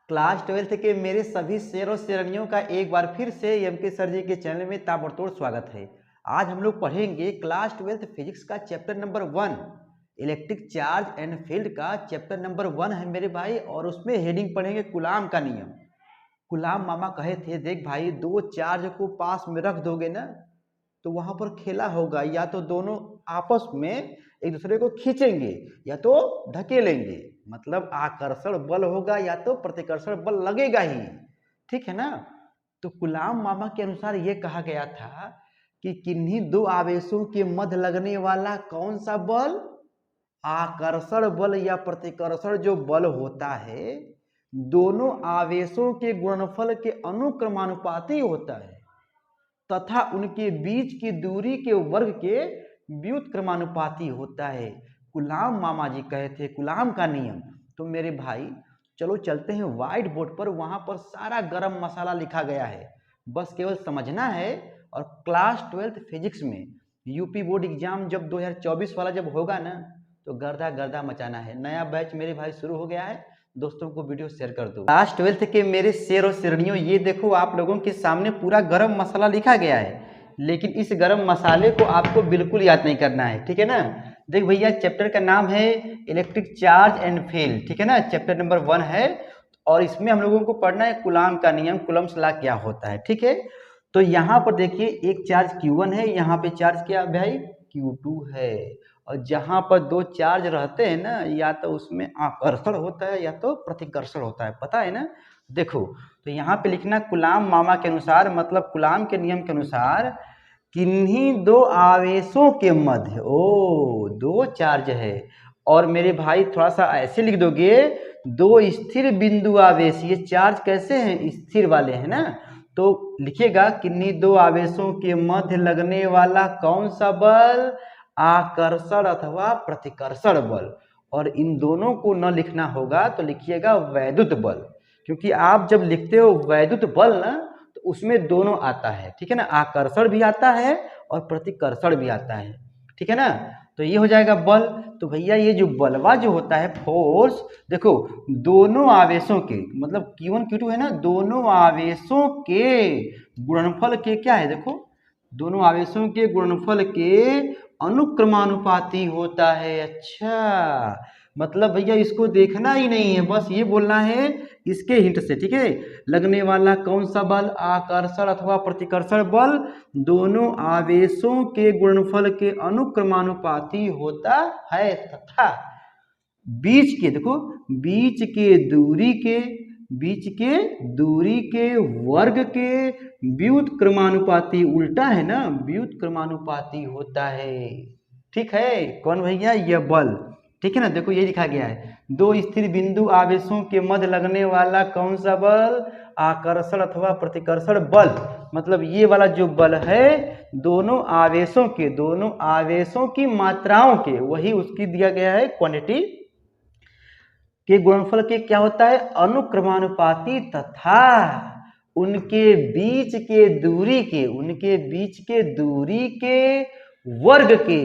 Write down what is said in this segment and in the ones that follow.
Class 12th के मेरे सभी शेर और शेरनियों का एक बार फिर से एम के सर जी के चैनल में ताबड़तोड़ स्वागत है। आज हम लोग पढ़ेंगे क्लास 12th फिजिक्स का chapter number 1 electric charge and field का चैप्टर नंबर 1 है मेरे भाई। और उसमें हेडिंग पढ़ेंगे कूलाम का नियम। कूलाम मामा कहे थे देख भाई, दो चार्ज को पास में रख दोगे ना तो वहां पर खेला होगा, या तो दोनों आपस में एक दूसरे को खींचेंगे या तो धकेलेंगे, मतलब आकर्षण बल होगा या तो प्रतिकर्षण बल लगेगा ही। ठीक है ना। तो कूलाम मामा के अनुसार यह कहा गया था कि किन्हीं दो आवेशों के मध्य लगने वाला कौन सा बल, आकर्षण बल या प्रतिकर्षण जो बल होता है, दोनों आवेशों के गुणनफल के अनुक्रमानुपाती होता है तथा उनके बीच की दूरी के वर्ग के व्युत्क्रमानुपाती होता है। कूलाम मामा जी कहे थे कूलाम का नियम। तो मेरे भाई चलो चलते हैं व्हाइट बोर्ड पर, वहां पर सारा गरम मसाला लिखा गया है, बस केवल समझना है। और क्लास 12th फिजिक्स में यूपी बोर्ड एग्जाम जब 2024 वाला जब होगा ना तो गर्दा गर्दा मचाना है। नया बैच मेरे भाई शुरू हो गया है, दोस्तों को वीडियो शेयर कर दो। क्लास 12th के मेरे शेर और शेरनियों, ये देखो आप लोगों के सामने पूरा गरम मसाला लिखा गया है, लेकिन इस गरम मसाले को आपको बिल्कुल याद नहीं करना है। ठीक है ना। देख भैया, चैप्टर का नाम है इलेक्ट्रिक चार्ज एंड फील्ड। ठीक है ना, चैप्टर नंबर 1 है और इसमें हम लोगों को पढ़ना है कूलाम का नियम, कूलम्स लॉ क्या होता है। ठीक है। तो यहाँ पर देखिए एक चार्ज Q1 है, यहाँ पे चार्ज क्या भाई Q2 है। और जहां पर दो चार्ज रहते हैं ना, या तो उसमें आकर्षण होता है या तो प्रतिकर्षण होता है, पता है ना। देखो तो यहाँ पे लिखना कूलाम मामा के अनुसार, मतलब कूलाम के नियम के अनुसार, किन्हीं दो आवेशों के मध्य, ओ दो चार्ज है, और मेरे भाई थोड़ा सा ऐसे लिख दोगे, दो स्थिर बिंदु आवेश। ये चार्ज कैसे हैं, स्थिर वाले हैं ना। तो लिखिएगा किन्हीं दो आवेशों के मध्य लगने वाला कौन सा बल, आकर्षण अथवा प्रतिकर्षण बल। और इन दोनों को न लिखना होगा तो लिखिएगा वैद्युत बल, क्योंकि आप जब लिखते हो वैद्युत बल ना तो उसमें दोनों आता है। ठीक है ना, आकर्षण भी आता है और प्रतिकर्षण भी आता है। ठीक है ना। तो ये हो जाएगा बल। तो भैया ये जो बलवा जो होता है फोर्स, देखो दोनों आवेशों के, मतलब Q1 Q2 है ना, दोनों आवेशों के गुणनफल के क्या है, देखो दोनों आवेशों के गुणनफल के अनुक्रमानुपाती होता है। अच्छा, मतलब भैया इसको देखना ही नहीं है, बस ये बोलना है इसके हिंट से। ठीक है। लगने वाला कौन सा बल, आकर्षण अथवा प्रतिकर्षण बल, दोनों आवेशों के गुणनफल के अनुक्रमानुपाती होता है तथा बीच के, देखो बीच के दूरी के वर्ग के व्युत्क्रमानुपाती, उल्टा है ना, व्युत्क्रमानुपाती होता है। ठीक है। कौन भैया, यह बल। ठीक है ना। देखो ये लिखा गया है, दो स्थिर बिंदु आवेशों के मध्य लगने वाला कौन सा बल, आकर्षण अथवा प्रतिकर्षण बल, मतलब ये वाला जो बल है दोनों आवेशों की मात्राओं के, वही उसकी दिया गया है क्वांटिटी के गुणनफल के क्या होता है, अनुक्रमानुपाती तथा उनके बीच के दूरी के वर्ग के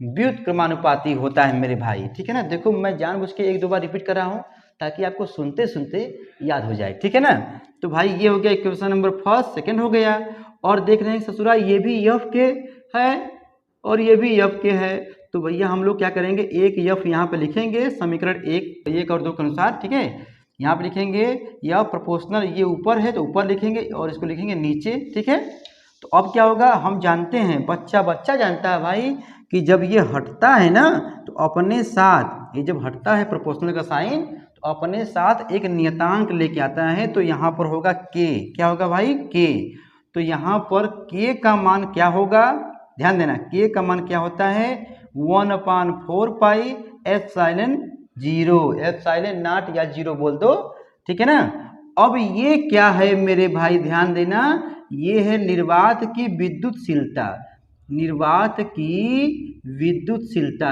व्युत्क्रमानुपाती होता है मेरे भाई। ठीक है ना। देखो मैं जानबूझ के एक दो बार रिपीट कर रहा हूं ताकि आपको सुनते सुनते याद हो जाए। ठीक है ना। तो भाई ये हो गया इक्वेशन नंबर फर्स्ट, सेकंड हो गया। और देख रहे हैं ससुरा, ये भी एफ के है और ये भी एफ के है। तो भैया हम लोग क्या करेंगे, एक एफ यहाँ पे लिखेंगे समीकरण एक और 2 के अनुसार। ठीक है। यहाँ पे लिखेंगे यह प्रोपोर्शनल, ये ऊपर है तो ऊपर लिखेंगे और इसको लिखेंगे नीचे। ठीक है। तो अब क्या होगा, हम जानते हैं, बच्चा जानता है भाई, कि जब ये हटता है ना तो अपने साथ, ये जब हटता है प्रोपोर्शनल का साइन तो अपने साथ एक नियतांक लेके आता है। तो यहाँ पर होगा के, क्या होगा भाई, के। तो यहाँ पर के का मान क्या होगा, ध्यान देना, के का मान क्या होता है, 1/4 पाई एप्सिलॉन 0, एप्सिलॉन नॉट या 0 बोल दो। ठीक है ना। अब ये क्या है मेरे भाई, ध्यान देना, ये है निर्वात की विद्युतशीलता, निर्वात की विद्युतशीलता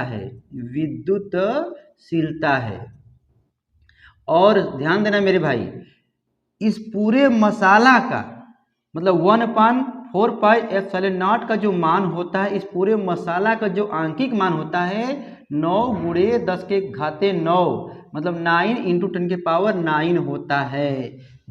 है। और ध्यान देना मेरे भाई, इस पूरे मसाला का मतलब 1/4 पाई एप्सिलॉन नॉट का जो मान होता है, इस पूरे मसाला का जो आंकिक मान होता है 9 × 10⁻⁹, मतलब 9 इंटू 10⁹ होता है।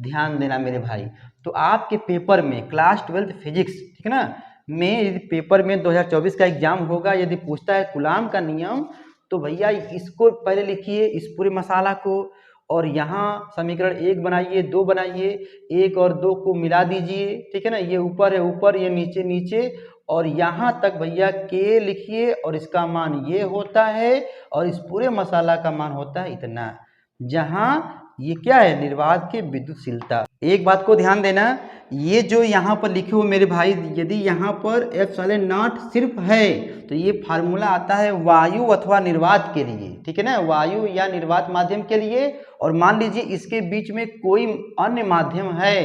ध्यान देना मेरे भाई। तो आपके पेपर में क्लास 12 फिजिक्स, ठीक है ना, में यदि पेपर में 2024 का एग्जाम होगा, यदि पूछता है कूलाम का नियम, तो भैया इसको पहले लिखिए, इस पूरे मसाला को, और यहाँ समीकरण 1 बनाइए, 2 बनाइए, 1 और 2 को मिला दीजिए, ठीक है ना, ये ऊपर है ऊपर, ये नीचे नीचे, और यहाँ तक भैया के लिखिए और इसका मान ये होता है और इस पूरे मसाला का मान होता है इतना। जहाँ ये क्या है, निर्वात की विद्युतशीलता। एक बात को ध्यान देना, ये जो यहाँ पर लिखे हो मेरे भाई, यदि यहाँ पर एप्सिलॉन नॉट सिर्फ है तो ये फार्मूला आता है वायु अथवा निर्वात के लिए, ठीक है ना, वायु या निर्वात माध्यम के लिए। और मान लीजिए इसके बीच में कोई अन्य माध्यम है,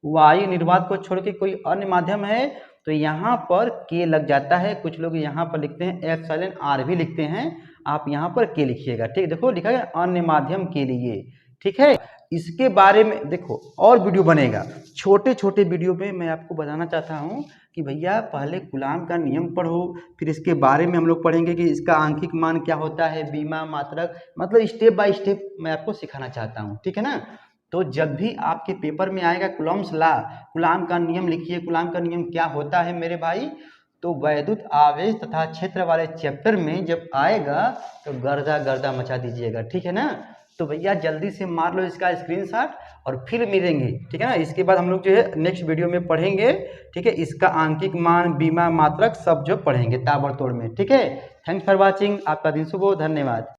वायु निर्वात को छोड़ के कोई अन्य माध्यम है, तो यहाँ पर के लग जाता है। कुछ लोग यहाँ पर लिखते हैं एप्सिलॉन आर भी लिखते हैं, आप यहाँ पर के लिखिएगा, ठीक, देखो लिखा है अन्य माध्यम के लिए, ठीक है। इसके बारे में देखो और वीडियो बनेगा, छोटे छोटे वीडियो में मैं आपको बताना चाहता हूँ कि भैया पहले कूलाम का नियम पढ़ो, फिर इसके बारे में हम लोग पढ़ेंगे कि इसका आंशिक मान क्या होता है, बीमा मात्रक, मतलब स्टेप बाय स्टेप मैं आपको सिखाना चाहता हूँ, ठीक है ना। तो जब भी आपके पेपर में आएगा कूलॉम्स लॉ, कूलाम का नियम लिखिए, कूलाम का नियम क्या होता है मेरे भाई, तो वैद्युत आवेश तथा क्षेत्र वाले चैप्टर में जब आएगा तो गर्दा गर्दा मचा दीजिएगा, ठीक है ना। तो भैया जल्दी से मार लो इसका स्क्रीनशॉट और फिर मिलेंगे, ठीक है ना। इसके बाद हम लोग जो है नेक्स्ट वीडियो में पढ़ेंगे, ठीक है, इसका आंशिक मान, बीमा मात्रक सब जो पढ़ेंगे ताबड़तोड़ में, ठीक है। थैंक्स फॉर वॉचिंग, आपका दिन शुभ हो, धन्यवाद।